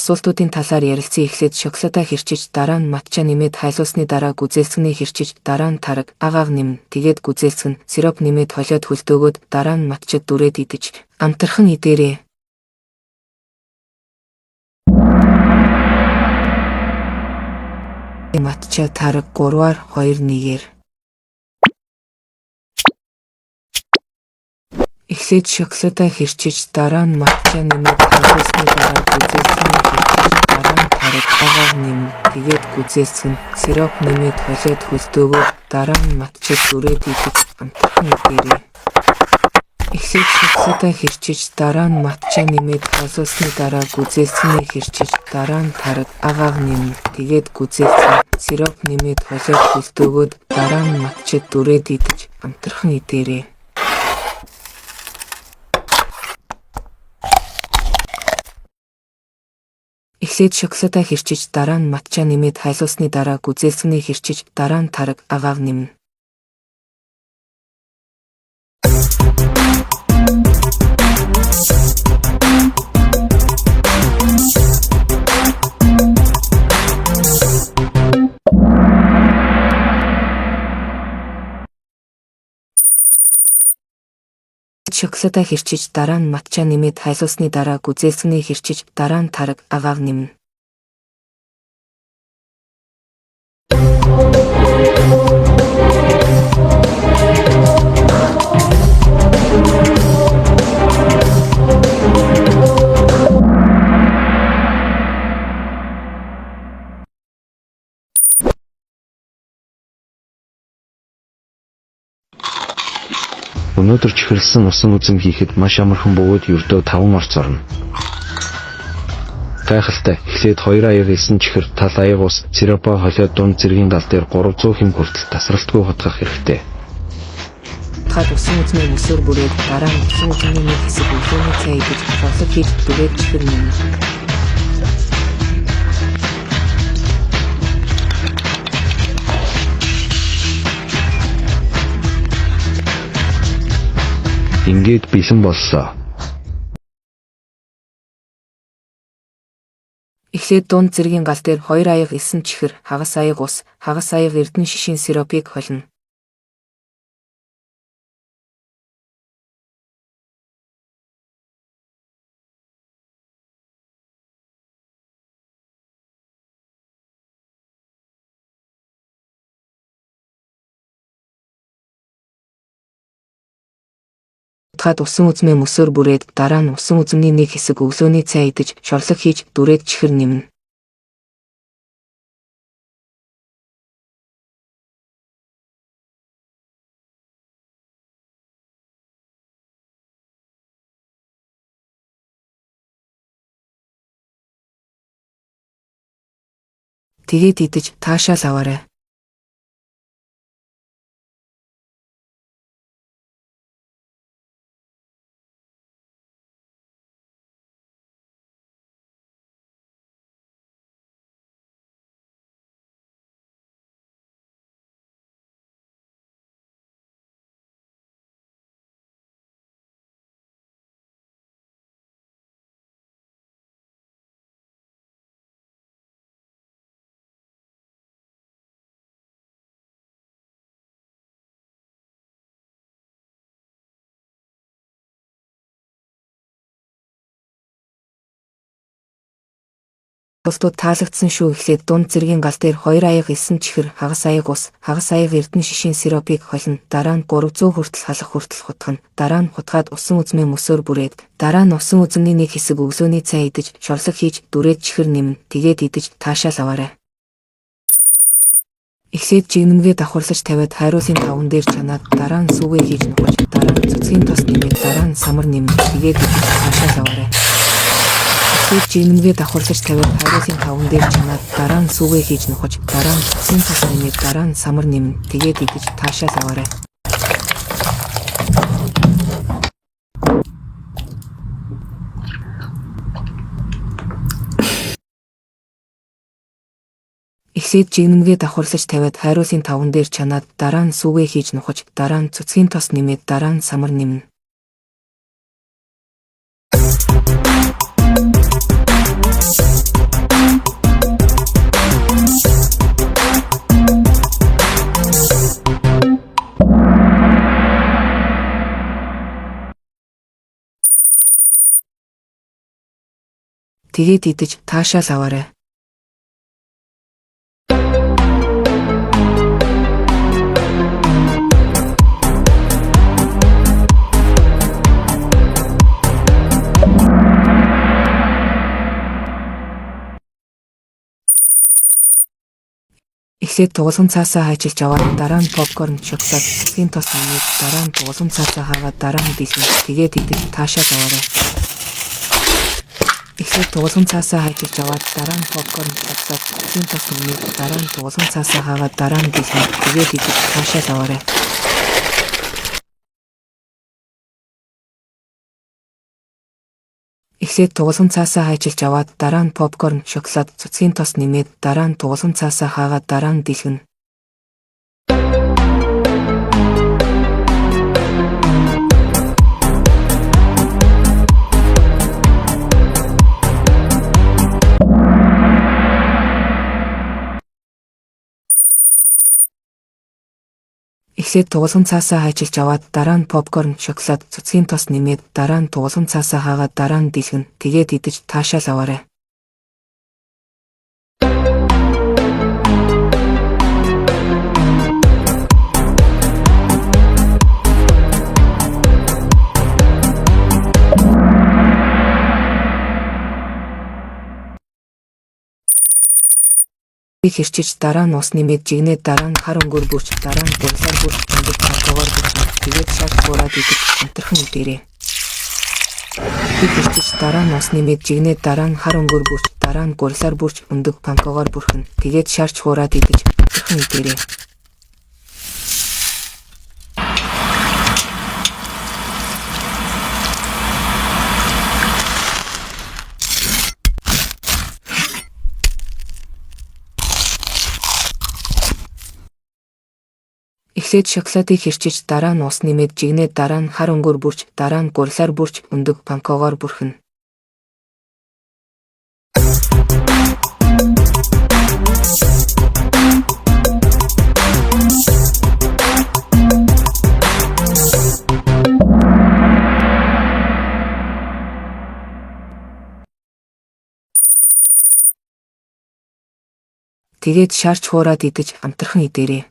асуултуудын талаар ярилцсан эхлээд шоколадаа хэрчиж дараа нь матча нэмээд хайлуусны дараа гүзээлцгэнээ хэрчиж дараа нь тараг агаав нэмнэ. Тэгээд гүзээлцгэн сироп нэмээд холиод хөлтөөгөөд дараа нь матчад дүрээд идэж амтархан идээрэй. Матча тараг 3-аар 2-1-ээр. Эхлээд шоколадаа хэрчиж дараа нь матча нэмээд хайлуусны дараа гүзээлцгэнээ хэрчиж дараа нь тараг агаав нэмнэ. Тэгээд гүзээлцгэн сироп нэмээд холиод хөлтөөгөөд дараа нь матчад дүрээд идэж амтархан идээрэй. Эхлээд шоколадаа хэрчиж дараа нь матча нэмээд хайлуусны дараа гүзээлцгэнээ хэрчиж дараа нь тараг агаав нэмнэ. Тэгээд гүзээлцгэн сироп нэмээд холиод хөлтөөгөөд дараа нь матчад дүрээд идэж амтархан идээрэй. Эхлээд шоколадаа хэрчиж дараа нь матча нэмээд хайлуусны дараа гүзээлцгэнээ хэрчиж дараа нь тараг агаав нэмнэ. Шоколадаа хэрчиж дараа нь матча нэмээд хайлуусны дараа гүзээлцгэнээ хэрчиж дараа нь тараг агаав нэмнэ. Өнөөдөр чихэрлсэн усан үзэм хийхэд маш амархан бөгөөд ердөө 5 орц орно. Гайхалтай. Эхлээд 2,9 чихэр тал аяг ус сиропоо холиод дунд зэргийн гал дээр 300 хэм хүртэл тасралтгүй хутгах хэрэгтэй. Хад усан үзмээ мөсөөр бүрээд дараа нь усан үзмийн нэг хэсэг өглөөний цай идэж шоолог хийж дүрээд чихэр нэмнэ. Ингээд бэлэн боллоо. Эхлээд дунд зэргийн гал дээр 2,9 чихэр, хагас аяг ус, хагас аяг эрдэнэ шишийн сиропыг холино. Хад усан үзмээ мөсөөр бүрээд дараа нь усан үзмний нэг хэсэг өглөөний цай идэж шорлог хийж дүрээд чихэр нэмнэ. Тэгээд идэж таашаал аваарай. Бусдууд таалагдсан шүү. Эхлээд дунд зэргийн гал дээр 2,9 чихэр, хагас аяг ус, хагас аяг эрдэнэ шишийн сиропыг холино. Дараа нь 300 хүртэл халах хүртэл хутгана. Дараа нь хутгаад усан үзмээ мөсөөр бүрээд дараа нь усан үзмний нэг хэсэг өглөөний цай идэж шорлог хийж дүрээд чихэр нэмнэ. Тэгээд идэж таашаал аваарай. Эхлээд жигнэмгээ давхарлаж тавиад хайруулын таван дээр чанаад дараа нь сүгээ хийж нухаж дараа нь цэцгийн тос нэмээд дараа нь самар нэмнэ. Тэгээд идэж таашаал аваарай. Эхлээд жигнэмгээ давхарлаж тавиад хайруулын таван дээр чанаад дараа нь сүгээ хийж нухаж дараа нь цэцгийн тос нэмээд дараа нь самар нэмнэ. Тэгээд идэж таашаал аваарай. Эхлээд жигнэмгээ давхарлаж тавиад хайруулын таван дээр чанаад дараа нь сүгээ хийж нухаж дараа нь цэцгийн тос нэмээд дараа нь самар нэмнэ. Тэгээд идэж таашаал аваарай. Эхлээд дуулсан цаасаа хайчилж аваад дараа нь попкорн, шоколад, цэцгийн тос нэмээд дараа нь дуулсан цаасаа хаагаад дараа нь дийсэн. Тэгээд идэж таашаал аваарай. Эхлээд дуулсан цаасаа хайчилж аваад дараа нь попкорн, шоколад, цэцгийн тос нэмээд дараа нь дуулсан цаасаа хаагаад дараа нь дийсэн. Тэгээд идэж таашаал аваарай. Эхлээд дуулсан цаасаа хайчилж аваад дараа нь попкорн, шоколад, цэцгийн тос нэмээд дараа нь дуулсан цаасаа хаагаад дараа нь дийлгэнэ. Эхлээд дуулсан цаасаа хайчилж аваад дараа нь попкорн, шоколад, цэцгийн тос нэмээд дараа нь дуулсан цаасаа хаагаад дараа нь дийлгэнэ. Тэгээд идэж таашаал аваарай. Хэрчиж дараа нь ус нэмээд жигнээд дараа нь хар өнгөөр бүрч дараа нь дулсаар бүрч чамд тавгаар бүрч тэгээд шарж буураад идэх амтрхан идээрэй. Хэрчиж дараа нь ус нэмээд жигнээд дараа нь хар өнгөөр бүрч дараа нь гурилаар бүрч өндөг панкогоор бүрхэн тэгээд шарж буураад идэж амтрхан идээрэй. Эхлээд шоколадыг хэрчиж дараа нь ус нэмээд жигнээд дараа нь хар өнгөөр бүрч дараа нь гурилаар бүрч өндөг панкогоор бүрхэн. Тэгээд шарж хуураад идэж амтрхан идээрэй.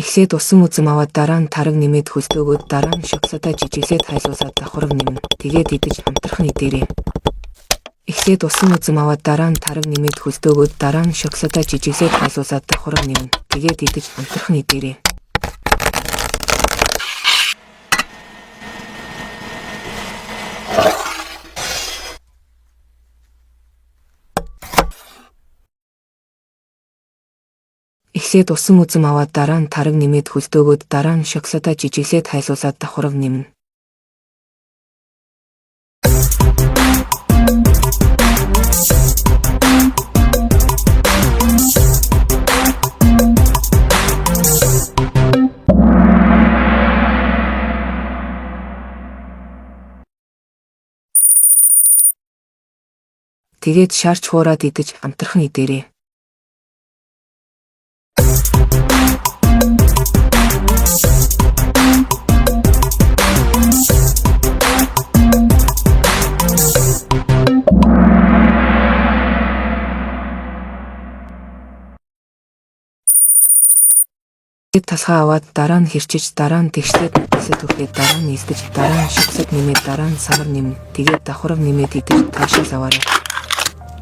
Эхлээд усан үзэм аваад дараа нь тараг нэмээд хөлтөөгөөд дараа нь шоколадаа жижиглээд хайлуулаад давхарга нэмнэ. Тэгээд идэж амтрхан идээрэй. Эхлээд усан үзэм аваад дараа нь тараг нэмээд хөлтөөгөөд дараа нь шоколадаа жижиглээд хайлуулаад давхарга нэмнэ. Тэгээд идэж амтрхан идээрэй. Эхлээд усан үзэм аваад дараа нь тараг нэмээд хөлтөөгөөд дараа нь шоколадаа жижиглээд хайлуулаад давхарга нэмнэ. Тэгээд шарж хуураад идэж амтрхан идээрэй. Талхаа аваад дараа нь хэрчиж дараа нь тэгшлээд нүдсэд түрхээд дараа нь эсдэж дараа нь шоколад нэмээд дараа нь самар нэмнэ. Тэгээд давхарга нэмээд идэж таашаал аваарай.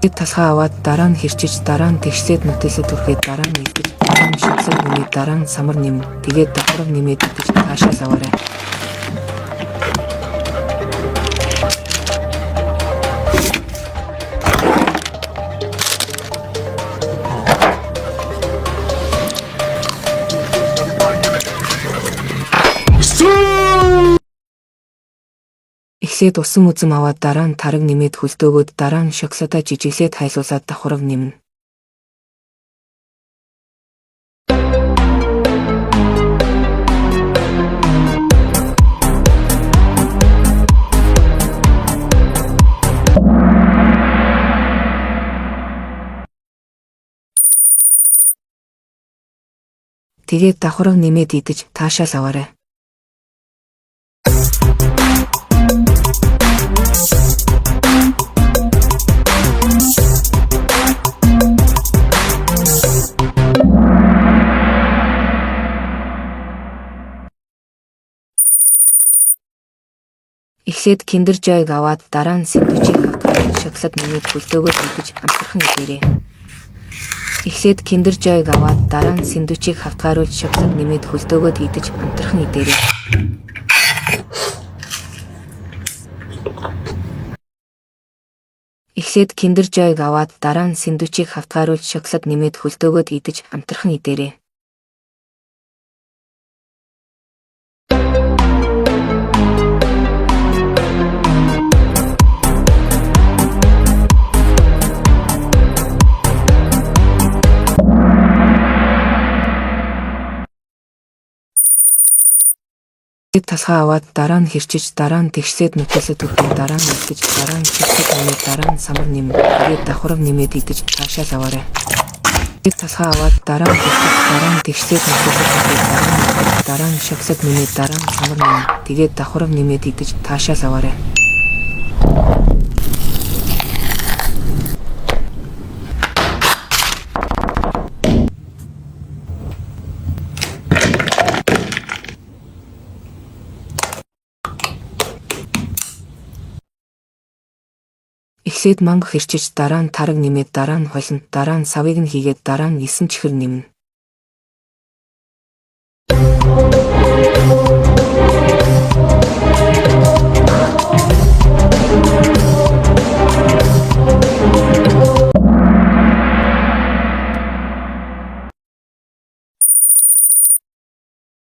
Талхаа аваад дараа нь хэрчиж дараа нь тэгшлээд нүдсэд түрхээд дараа нь эсдэж дараа нь шоколад нэмээд дараа нь самар нэмнэ. Тэгээд давхарга нэмээд идэж таашаал аваарай. Эхлээд усан үзэм аваад дараа нь тараг нэмээд хөлтөөгөөд дараа нь шоколадаа жижиглээд хайлуулаад давхарга нэмнэ. Тэгээд давхарга нэмээд идэж таашаал аваарай. Эхлээд Kinder Joy-г аваад дараа нь сэндвичийг хавтгаж шоколад нэмээд хөлтөөгөө идэж амтархан идээрэй. Эхлээд Kinder Joy-г аваад дараа нь сэндвичийг хавтгааруулж шоколад нэмээд хөлтөөгөө идэж амтархан идээрэй. Эхлээд Kinder Joy-г аваад дараа нь сэндвичийг хавтгааруулж шоколад нэмээд хөлтөөгөө идэж амтархан идээрэй. Талхаа аваад дараа нь хэрчиж дараа нь тэгшлээд нүтлэсэ түрхээ дараа нь илтгэж дараа нь чигсэг нэмээд дараа нь самар нэмээд тэгээд давхарга нэмээд идэж таашаал аваарай. Талхаа аваад дараа нь хэрчиж дараа нь тэгшлээд нүтлэсэ түрхээ дараа нь шоколад нэмээд дараа нь самар нэмээд тэгээд давхарга нэмээд идэж таашаал аваарай. Эхлээд манга хэрчиж дараа нь тараг нэмээд дараа нь холино дараа нь савыг нь хийгээд дараа нь 9 чихэр нэмнэ.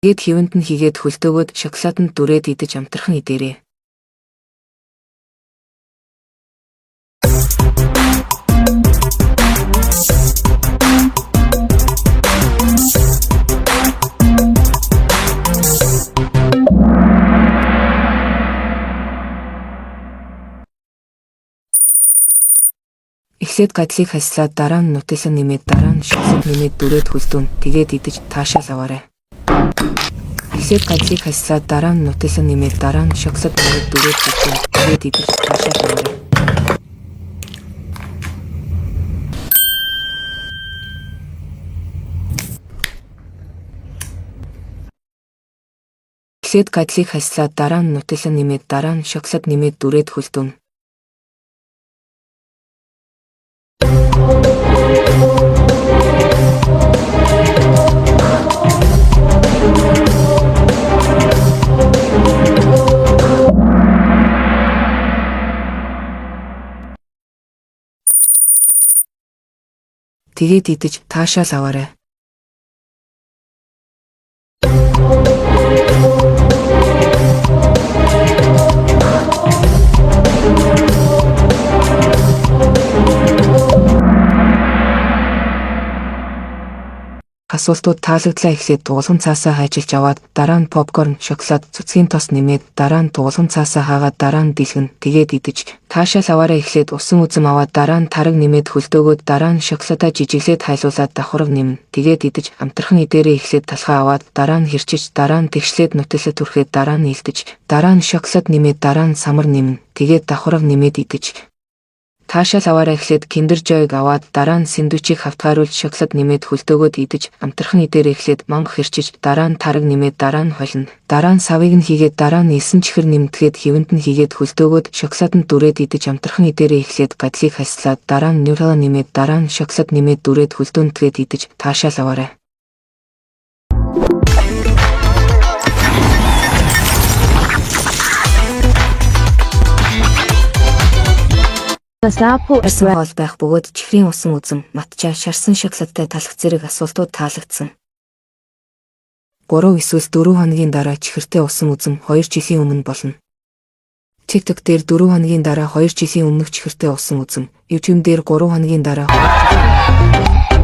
Тэгээд хэвэнд нь хийгээд хөлтөөгөөд шоколаданд дүрээд идэж амтархан идээрэй. Эхлээд гадлыг хаслаад дараа нь нутэлэн нэмээд дараа нь шоколад нэмээд дүрээд хөлтөөн тэгээд идэж таашаал аваарай. Эхлээд гадлыг хаслаад дараа нь нутэлэн нэмээд дараа нь шоколад нэмээд дүрээд хөлтөөн тэгээд идэж таашаал аваарай. Эхлээд гадлыг хаслаад дараа нь нутэлэн нэмээд дараа нь шоколад нэмээд дүрээд хөлтөөн. Тэгээд идэж таашаал аваарай. Асуултууд таалагдлаа эхлээд дуулган цаасаа хайчилж аваад дараа нь попкорн, шоколад, цуцгийн тос нэмээд дараа нь дуулган цаасаа хаагаад дараа нь дэлгэн тэгээд идэж таашаал аваарай. Эхлээд усан үзэм аваад дараа нь тараг нэмээд хөлтөөгөөд дараа нь шоколадаа жижиглээд хайлуулаад давхарга нэмнэ. Тэгээд идэж амтархан идээрээ. Эхлээд талхаа аваад дараа нь хэрчиж дараа нь тэгшлээд нутэлээ түрхээд дараа нь илтэж дараа нь шоколад нэмээд дараа нь самар нэмнэ. Тэгээд давхарга нэмээд идэж таашаал аваарай. Эхлээд Kinder Joy-г аваад дараа нь сэндвичийг хавтгааруулж шоколад нэмээд хөлтөөгөөд идэж амтархан идээрээ. Эхлээд манга хэрчиж дараа нь тараг нэмээд дараа нь холино дараа нь савыг нь хийгээд дараа нь 9 чихэр нэмтгэхэд хэвэнд нь хийгээд хөлтөөгөөд шоколаданд дүрээд идэж амтархан идээрээ. Эхлээд гадлыг хаслаад дараа нь Nutella нэмээд дараа нь шоколад нэмээд дүрээд хөлтөөнтгээд идэж таашаал аваарай. Арсан хоол байх бөгөөд чихрийн усан үзэм, матча, шарсан шоколадтай талах зэрэг асуултууд таалагдсан. 3 эсвэл 4 хоногийн дараа чихэртэй усан үзэм 2 жилийн өмнө болно. TikTok дээр 4 хоногийн дараа 2 жилийн өмнөх чихэртэй усан үзэм, YouTube дээр 3 хоногийн дараа 2 жилийн